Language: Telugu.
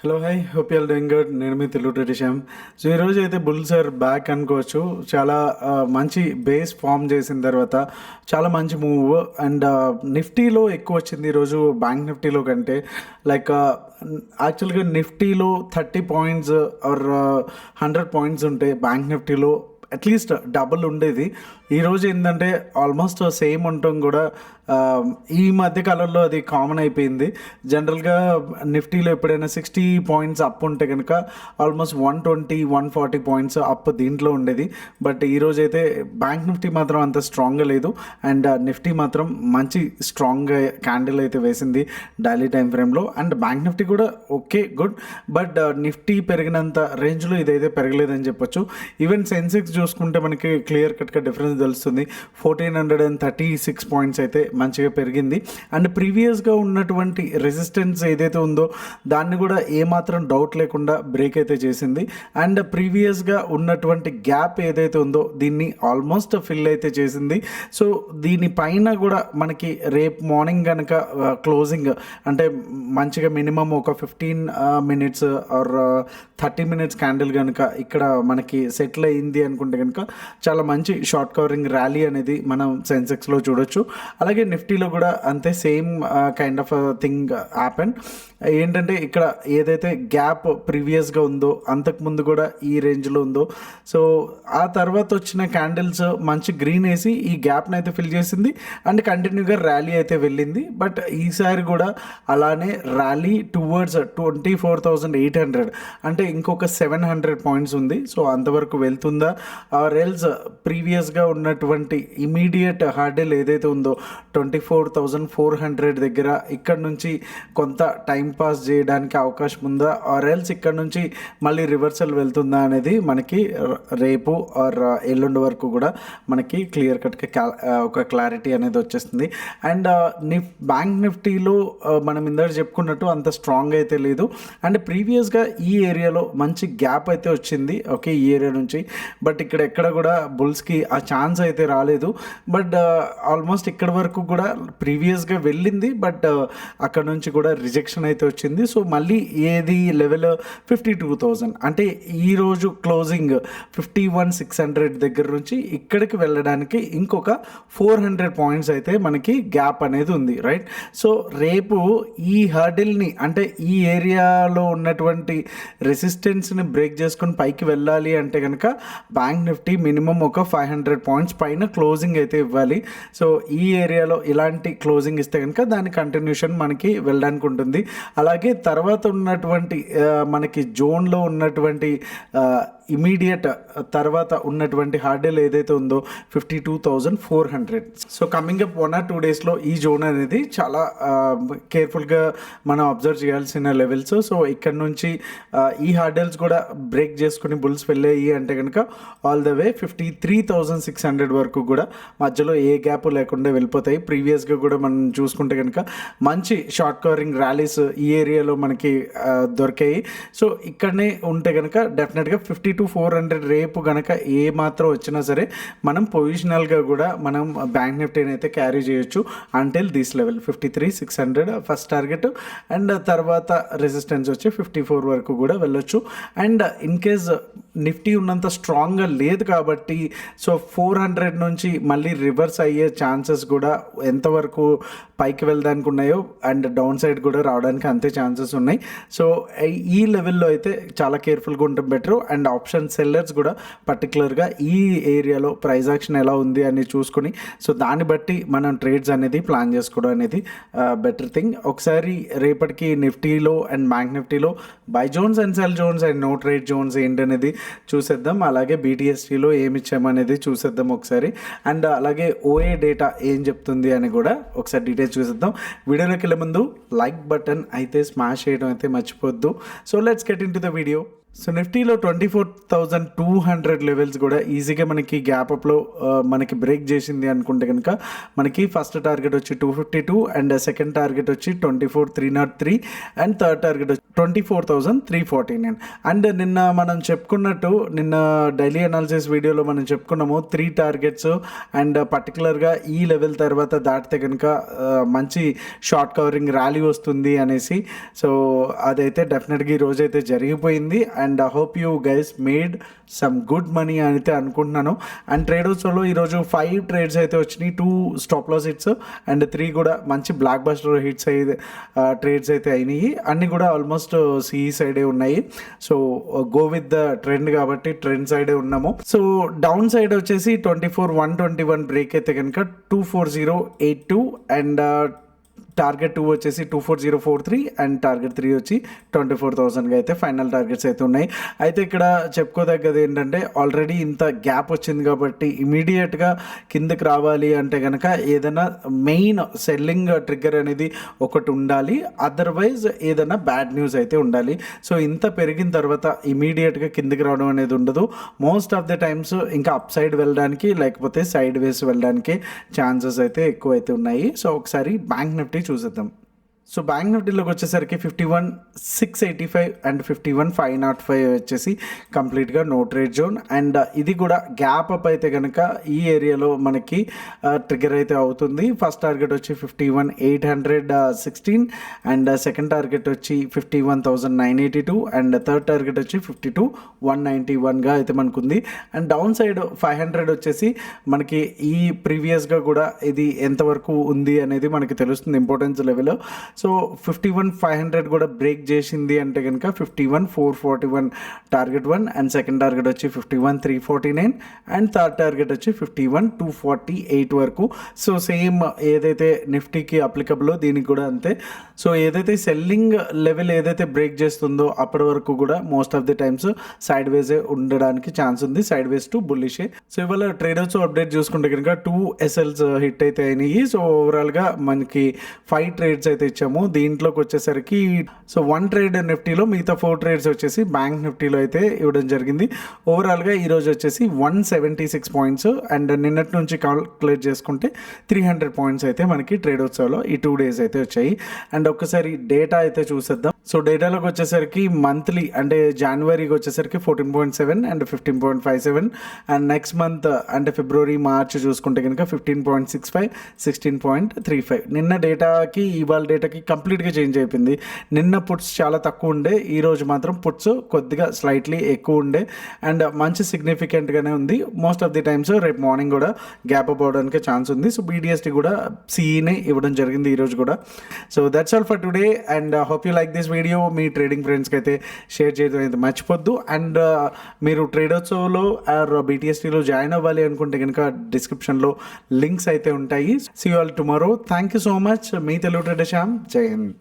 Hello hi hope you all doing good. నేను మీ తెలుగు ట్రెడిషన్. సో ఈరోజు అయితే బుల్స్ ఆర్ బ్యాక్ అనుకోవచ్చు. చాలా మంచి బేస్ ఫామ్ చేసిన తర్వాత చాలా మంచి మూవ్ అండ్ నిఫ్టీలో ఎక్కువ వచ్చింది ఈరోజు బ్యాంక్ నిఫ్టీలో కంటే. లైక్ యాక్చువల్గా నిఫ్టీలో 30 పాయింట్స్ ఆర్ 100 పాయింట్స్ ఉంటే బ్యాంక్ నిఫ్టీలో అట్లీస్ట్ డబుల్ ఉండేది. ఈరోజు ఏంటంటే ఆల్మోస్ట్ సేమ్ ఉండటం కూడా ఈ మధ్య కాలంలో అది కామన్ అయిపోయింది. జనరల్గా నిఫ్టీలో ఎప్పుడైనా 60 పాయింట్స్ అప్ ఉంటే కనుక ఆల్మోస్ట్ 120-140 పాయింట్స్ అప్ దీంట్లో ఉండేది. బట్ ఈరోజు అయితే బ్యాంక్ నిఫ్టీ మాత్రం అంత స్ట్రాంగ్గా లేదు అండ్ నిఫ్టీ మాత్రం మంచి స్ట్రాంగ్గా క్యాండిల్ అయితే వేసింది డైలీ టైం ఫ్రేమ్లో. అండ్ బ్యాంక్ నిఫ్టీ కూడా ఓకే గుడ్, బట్ నిఫ్టీ పెరిగినంత రేంజ్లో ఇదైతే పెరగలేదని చెప్పొచ్చు. ఈవెన్ సెన్సెక్స్ చూసుకుంటే మనకి క్లియర్ కట్గా డిఫరెన్స్ తెలుస్తుంది. 1436 పాయింట్స్ అయితే మంచిగా పెరిగింది. అండ్ ప్రీవియస్గా ఉన్నటువంటి రెసిస్టెన్స్ ఏదైతే ఉందో దాన్ని కూడా ఏమాత్రం డౌట్ లేకుండా బ్రేక్ అయితే చేసింది. అండ్ ప్రీవియస్గా ఉన్నటువంటి గ్యాప్ ఏదైతే ఉందో దీన్ని ఆల్మోస్ట్ ఫిల్ అయితే చేసింది. సో దీనిపైన కూడా మనకి రేపు మార్నింగ్ కనుక క్లోజింగ్ అంటే మంచిగా మినిమం ఒక 15 minutes ఆర్ 30 minutes క్యాండిల్ కనుక ఇక్కడ మనకి సెటిల్ అయింది అనుకుంటే కనుక చాలా మంచి షార్ట్ కవరింగ్ ర్యాలీ అనేది మనం సెన్సెక్స్లో చూడొచ్చు. అలాగే నిఫ్టీలో కూడా అంతే same kind of thing happen. ఏంటంటే ఇక్కడ ఏదైతే గ్యాప్ ప్రీవియస్గా ఉందో అంతకుముందు కూడా ఈ రేంజ్లో ఉందో, సో ఆ తర్వాత వచ్చిన క్యాండిల్స్ మంచి గ్రీన్ వేసి ఈ గ్యాప్ని అయితే ఫిల్ చేసింది అండ్ కంటిన్యూగా ర్యాలీ అయితే వెళ్ళింది. బట్ ఈసారి కూడా అలానే ర్యాలీ టువర్డ్స్ 24,800 అంటే ఇంకొక 700 పాయింట్స్ ఉంది. సో అంతవరకు వెళ్తుందా ఆర్ ఎల్స్ ప్రీవియస్గా ఉన్నటువంటి ఇమీడియట్ హార్డిల్ ఏదైతే ఉందో 24,400 దగ్గర ఇక్కడ నుంచి కొంత టైం పాస్ చేయడానికి అవకాశం ఉందా ఆర్ ఎల్స్ ఇక్కడ నుంచి మళ్ళీ రివర్సల్ వెళ్తుందా అనేది మనకి రేపు ఆర్ ఎల్లుండి వరకు కూడా మనకి క్లియర్ కట్గా ఒక క్లారిటీ అనేది వచ్చేస్తుంది. అండ్ బ్యాంక్ నిఫ్టీలో మనం ఇందాక చెప్పుకున్నట్టు అంత స్ట్రాంగ్ అయితే లేదు అండ్ ప్రీవియస్గా ఈ ఏరియాలో మంచి గ్యాప్ అయితే వచ్చింది ఓకే ఈ ఏరియా నుంచి. బట్ ఇక్కడ ఎక్కడ కూడా బుల్స్కి ఆ ఛాన్స్ అయితే రాలేదు. బట్ ఆల్మోస్ట్ ఇక్కడ వరకు కూడా ప్రీవియస్గా వెళ్ళింది బట్ అక్కడ నుంచి కూడా రిజెక్షన్ అయితే వచ్చింది. సో మళ్ళీ ఏది లెవెల్ 52,000 అంటే ఈరోజు క్లోజింగ్ 51,600 దగ్గర నుంచి ఇక్కడికి వెళ్ళడానికి ఇంకొక 400 పాయింట్స్ అయితే మనకి గ్యాప్ అనేది ఉంది రైట్. సో రేపు ఈ హర్డిల్ని అంటే ఈ ఏరియాలో ఉన్నటువంటి రెసిస్టెన్స్ని బ్రేక్ చేసుకొని పైకి వెళ్ళాలి అంటే కనుక బ్యాంక్ నిఫ్టీ మినిమం ఒక 500 పాయింట్స్ పైన క్లోజింగ్ అయితే ఇవ్వాలి. సో ఈ ఏరియాలో ఇలాంటి క్లోజింగ్ ఇస్తే కనుక దాని కంటిన్యూషన్ మనకి వెళ్ళడానికి ఉంటుంది. అలాగే తర్వాత ఉన్నటువంటి మనకి జోన్లో ఉన్నటువంటి ఇమీడియట్ తర్వాత ఉన్నటువంటి హార్డిల్ ఏదైతే ఉందో 52,400. సో కమింగ్ అప్ 1 or 2 డేస్లో ఈ జోన్ అనేది చాలా కేర్ఫుల్గా మనం అబ్జర్వ్ చేయాల్సిన లెవెల్స్. సో ఇక్కడ నుంచి ఈ హార్డిల్స్ కూడా బ్రేక్ చేసుకుని బుల్స్ వెళ్ళాయి అంటే కనుక ఆల్ ద వే 53,600 వరకు కూడా మధ్యలో ఏ గ్యాప్ లేకుండా వెళ్ళిపోతాయి. ప్రీవియస్గా కూడా మనం చూసుకుంటే కనుక మంచి షార్ట్ కవరింగ్ ర్యాలీస్ ఈ ఏరియాలో మనకి దొరికాయి. సో ఇక్కడనే ఉంటే కనుక డెఫినెట్గా 52,400 రేపు కనుక ఏ మాత్రం వచ్చినా సరే మనం పొజిషనల్గా కూడా మనం బ్యాంక్ నిఫ్టీని అయితే క్యారీ చేయొచ్చు until this level 53,600 first target and తర్వాత రెసిస్టెన్స్ వచ్చి 54 వరకు కూడా వెళ్ళొచ్చు. అండ్ ఇన్ కేస్ నిఫ్టీ ఉన్నంత స్ట్రాంగ్గా లేదు కాబట్టి సో 400 నుంచి మళ్ళీ రివర్స్ అయ్యే ఛాన్సెస్ కూడా ఎంతవరకు పైకి వెళ్ళడానికి ఉన్నాయో అండ్ డౌన్ సైడ్ కూడా రావడానికి అంతే ఛాన్సెస్ ఉన్నాయి. సో ఈ లెవెల్లో అయితే చాలా కేర్ఫుల్గా ఉండటం బెటర్. అండ్ ఆప్షన్ సెల్లర్స్ కూడా పర్టికులర్గా ఈ ఏరియాలో ప్రైస్ యాక్షన్ ఎలా ఉంది అని చూసుకొని సో దాన్ని బట్టి మనం ట్రేడ్స్ అనేది ప్లాన్ చేసుకోవడం అనేది బెటర్ థింగ్. ఒకసారి రేపటికి నిఫ్టీలో అండ్ బ్యాంక్ నిఫ్టీలో buy zones and sell zones and no trade zones ఏంటనేది చూసేద్దాం. అలాగే BTSTలో ఏమి ఇచ్చామనేది చూసేద్దాం ఒకసారి. అండ్ అలాగే OA డేటా ఏం చెప్తుంది అని కూడా ఒకసారి డీటెయిల్స్ చూసేద్దాం. వీడియోలోకి వెళ్ళే ముందు లైక్ బటన్ అయితే స్మాష్ చేయడం అయితే మర్చిపోద్దు. So let's get into the video. So నిఫ్టీలో 24,200 లెవెల్స్ కూడా ఈజీగా మనకి గ్యాప్ అప్లో మనకి బ్రేక్ చేసింది అనుకుంటే కనుక మనకి ఫస్ట్ టార్గెట్ వచ్చి 252 అండ్ సెకండ్ టార్గెట్ వచ్చి 24,303 అండ్ థర్డ్ టార్గెట్ వచ్చి 24,349. అండ్ నిన్న మనం చెప్పుకున్నట్టు నిన్న డైలీ అనాలిసిస్ వీడియోలో మనం చెప్పుకున్నాము 3 టార్గెట్స్ అండ్ పర్టికులర్గా ఈ లెవెల్ తర్వాత దాటితే కనుక మంచి షార్ట్ కవరింగ్ ర్యాలీ వస్తుంది అనేసి. సో అదైతే డెఫినెట్గా ఈ రోజైతే జరిగిపోయింది. And I hope you guys made some good money అయితే అనుకుంటున్నాను. అండ్ ట్రేడర్స్లో ఈరోజు 5 ట్రేడ్స్ అయితే వచ్చినాయి, 2 స్టాప్ లాస్ హిట్స్ అండ్ 3 కూడా మంచి బ్లాక్ బస్టర్ హిట్స్ అయితే ట్రేడ్స్ అయితే అయినాయి. అన్నీ కూడా ఆల్మోస్ట్ సిఈ సైడే ఉన్నాయి. So go with the trend కాబట్టి ట్రెండ్ సైడే ఉన్నాము. సో డౌన్ సైడ్ వచ్చేసి 24,121 బ్రేక్ అయితే కనుక 24082 అండ్ టార్గెట్ 2 వచ్చేసి 24043 అండ్ టార్గెట్ 3 వచ్చి 24,000గా అయితే ఫైనల్ టార్గెట్స్ అయితే ఉన్నాయి. అయితే ఇక్కడ చెప్పుకోదగ్గది ఏంటంటే ఆల్రెడీ ఇంత గ్యాప్ వచ్చింది కాబట్టి ఇమీడియట్గా కిందకి రావాలి అంటే కనుక ఏదైనా మెయిన్ సెల్లింగ్ ట్రిగ్గర్ అనేది ఒకటి ఉండాలి, అదర్వైజ్ ఏదైనా బ్యాడ్ న్యూస్ అయితే ఉండాలి. సో ఇంత పెరిగిన తర్వాత ఇమీడియట్గా కిందకి రావడం అనేది ఉండదు. మోస్ట్ ఆఫ్ ద టైమ్స్ ఇంకా అప్ సైడ్ వెళ్ళడానికి లేకపోతే సైడ్ వేస్ వెళ్ళడానికి ఛాన్సెస్ అయితే ఎక్కువ అయితే ఉన్నాయి. సో ఒకసారి బ్యాంక్ నిఫ్టీ చూసేద్దాం. సో బ్యాంక్ నిఫ్టీలోకి వచ్చేసరికి 51,685 అండ్ 51,505 వచ్చేసి కంప్లీట్గా నో ట్రేడ్ జోన్. అండ్ ఇది కూడా గ్యాప్ అప్ అయితే కనుక ఈ ఏరియాలో మనకి ట్రిగర్ అయితే అవుతుంది. ఫస్ట్ టార్గెట్ వచ్చి 51,816 అండ్ సెకండ్ టార్గెట్ వచ్చి 51,982 అండ్ థర్డ్ టార్గెట్ వచ్చి 52,191గా అయితే మనకు ఉంది. అండ్ డౌన్ సైడ్ 500 వచ్చేసి మనకి ఈ ప్రీవియస్గా కూడా ఇది ఎంతవరకు ఉంది అనేది మనకి తెలుస్తుంది ఇంపార్టెన్స్ లెవెల్. సో 51,500 కూడా బ్రేక్ చేసింది అంటే కనుక 51,441 టార్గెట్ 1 అండ్ సెకండ్ టార్గెట్ వచ్చి 51,349 అండ్ థర్డ్ టార్గెట్ వచ్చి 51,248 వరకు. సో సేమ్ ఏదైతే నిఫ్టీకి అప్లికబుల్లో దీనికి కూడా అంతే. సో ఏదైతే సెల్లింగ్ లెవెల్ ఏదైతే బ్రేక్ చేస్తుందో అప్పటి వరకు కూడా most of the times side వేసే ఉండడానికి ఛాన్స్ ఉంది, సైడ్ వేస్ టు బుల్లిషే. సో ఇవాళ ట్రేడర్స్ అప్డేట్ చూసుకుంటే కనుక 2 SLs హిట్ అయితే అయినాయి. సో ఓవరాల్గా మనకి 5 ట్రేడ్స్ అయితే ఇచ్చాము. దీంట్లోకి వచ్చేసరికి సో 1 ట్రేడ్ నిఫ్టీలో మిగతా 4 ట్రేడ్స్ వచ్చేసి బ్యాంక్ నిఫ్టీలో అయితే ఇవ్వడం జరిగింది. ఓవరాల్గా ఈరోజు వచ్చేసి 176 పాయింట్స్ అండ్ నిన్నటి నుంచి కాల్కులేట్ చేసుకుంటే 300 పాయింట్స్ అయితే మనకి ట్రేడ్ ఉత్సవ్లో ఈ 2 డేస్ అయితే వచ్చాయి. అండ్ ఒక్కసారి డేటా అయితే చూసేద్దాం. సో డేటాలోకి వచ్చేసరికి మంత్లీ అంటే జనవరికి వచ్చేసరికి 14.7 అండ్ 15.57 అండ్ నెక్స్ట్ మంత్ అంటే ఫిబ్రవరి మార్చ్ చూసుకుంటే కనుక 15.65 16.35. నిన్న డేటాకి ఇవాళ డేటాకి కంప్లీట్గా చేంజ్ అయిపోయింది. నిన్న పుట్స్ చాలా తక్కువ ఉండే, ఈరోజు మాత్రం పుట్స్ కొద్దిగా స్లైట్లీ ఎక్కువ ఉండే అండ్ మంచి సిగ్నిఫికెంట్గానే ఉంది. మోస్ట్ ఆఫ్ ది టైమ్స్ రేపు మార్నింగ్ కూడా గ్యాప్ అప్ అవడానికి ఛాన్స్ ఉంది. సో BDST కూడా సిఈనే ఇవ్వడం జరిగింది ఈరోజు కూడా. So that's all for today and hope you like this video. Me trading ఫ్రెండ్స్కి అయితే షేర్ చేయడం అయితే మర్చిపోద్దు. అండ్ మీరు ట్రేడర్స్లో ఆర్ BTSTలో జాయిన్ అవ్వాలి అనుకుంటే కనుక డిస్క్రిప్షన్లో లింక్స్ అయితే ఉంటాయి. See you all tomorrow. Thank you so much. మీ తెలుగు ట్రేడర్ శ్యామ్. జై హింద్.